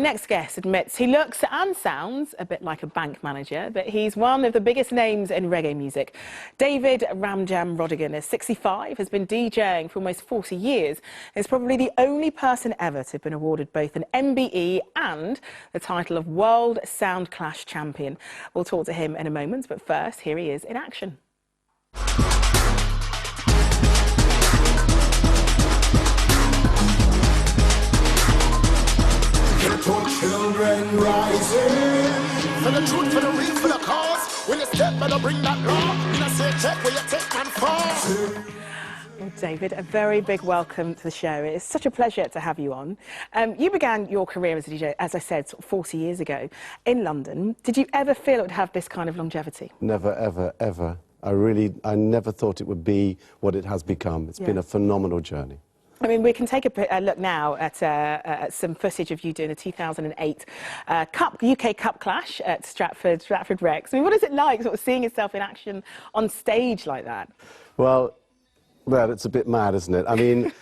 Next guest admits he looks and sounds a bit like a bank manager, but he's one of the biggest names in reggae music. David "Ramjam" Rodigan is 65, has been DJing for almost 40 years, and is probably the only person ever to have been awarded both an MBE and the title of World Sound Clash Champion. We'll talk to him in a moment, but first, here he is in action. Children rising for the truth, for the real, for the cause. When you step, better bring that law. You know, say check where you take and fall. Well, David, a very big welcome to the show. It's such a pleasure to have you on. You began your career as a DJ, as I said, sort of 40 years ago in London. Did you ever feel it would have this kind of longevity? Never, ever, ever. I never thought it would be what it has become. It's been a phenomenal journey. I mean, we can take a look now at some footage of you doing a 2008 UK Cup clash at Stratford Rex. I mean, what is it like, sort of seeing yourself in action on stage like that? Well, it's a bit mad, isn't it? I mean,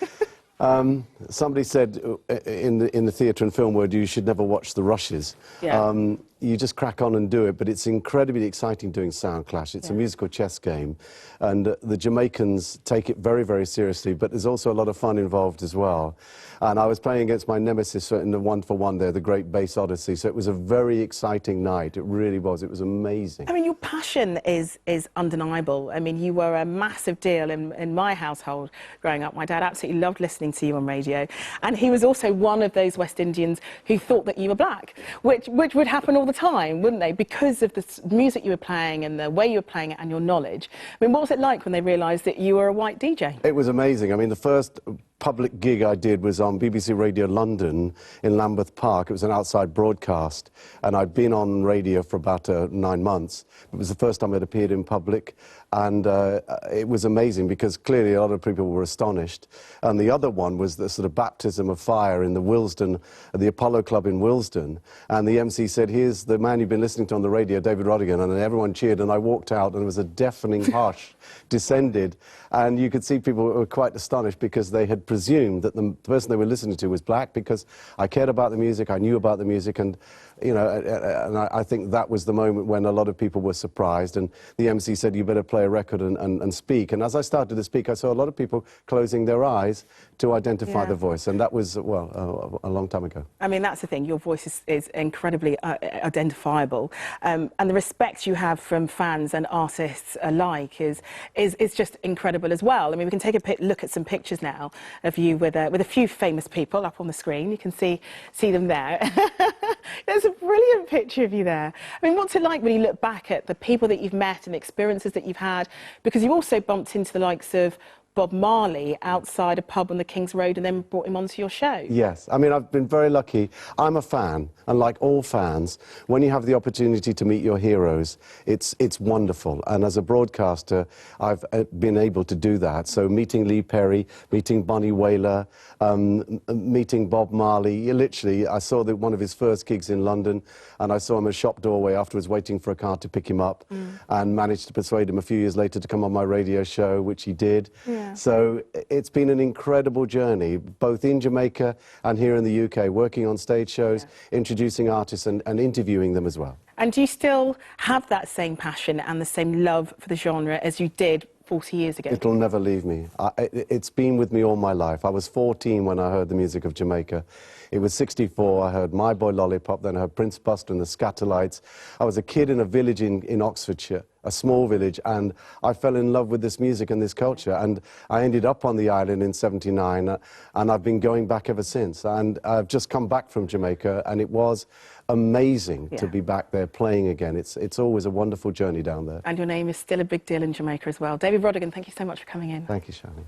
somebody said in the theatre and film world, you should never watch the rushes. Yeah. You just crack on and do it, but it's incredibly exciting doing Sound Clash. It's a musical chess game, and the Jamaicans take it very, very seriously, but there's also a lot of fun involved as well. And I was playing against my nemesis in the 1-for-1 there, the Great Bass Odyssey, so it was a very exciting night. It really was. It was amazing. I mean, your passion is undeniable. I mean, you were a massive deal in my household growing up. My dad absolutely loved listening to you on radio, and he was also one of those West Indians who thought that you were black, which would happen all the time, wouldn't they, because of the music you were playing and the way you were playing it and your knowledge. I mean, what was it like when they realised that you were a white DJ? It was amazing. I mean, the first public gig I did was on BBC Radio London in Lambeth Park. It was an outside broadcast, and I'd been on radio for about 9 months. It was the first time I'd appeared in public, and it was amazing because clearly a lot of people were astonished. And the other one was the sort of baptism of fire in the Willesden, the Apollo Club in Willesden, and the MC said, "Here's the man you've been listening to on the radio, David Rodigan," and everyone cheered, and I walked out, and there was a deafening hush descended, and you could see people were quite astonished because they had presumed that the person they were listening to was black, because I cared about the music, I knew about the music, and you know, and I think that was the moment when a lot of people were surprised, and the MC said, "You better play a record and speak." And as I started to speak, I saw a lot of people closing their eyes to identify the voice, and that was, well, a long time ago. I mean, that's the thing, your voice is incredibly identifiable, and the respect you have from fans and artists alike is just incredible as well. I mean, we can take a look at some pictures now of you with a few famous people up on the screen. You can see them there. There's a brilliant picture of you there. I mean, what's it like when you look back at the people that you've met and the experiences that you've had? Because you also bumped into the likes of Bob Marley outside a pub on the King's Road and then brought him onto your show. Yes, I mean, I've been very lucky. I'm a fan, and like all fans, when you have the opportunity to meet your heroes, it's wonderful. And as a broadcaster, I've been able to do that. So meeting Lee Perry, meeting Bonnie Whaler, meeting Bob Marley. Literally, I saw one of his first gigs in London, and I saw him at a shop doorway afterwards waiting for a car to pick him up, and managed to persuade him a few years later to come on my radio show, which he did. Yeah. So it's been an incredible journey, both in Jamaica and here in the UK, working on stage shows, introducing artists and interviewing them as well. And do you still have that same passion and the same love for the genre as you did 40 years ago? It'll never leave me. It's been with me all my life. I was 14 when I heard the music of Jamaica. It was 64, I heard My Boy Lollipop, then I heard Prince Buster and the Scatterlights. I was a kid in a village in Oxfordshire, a small village, and I fell in love with this music and this culture, and I ended up on the island in '79, and I've been going back ever since. And I've just come back from Jamaica, and it was amazing to be back there playing again. It's always a wonderful journey down there. And your name is still a big deal in Jamaica as well. David Rodigan, thank you so much for coming in. Thank you, Shani.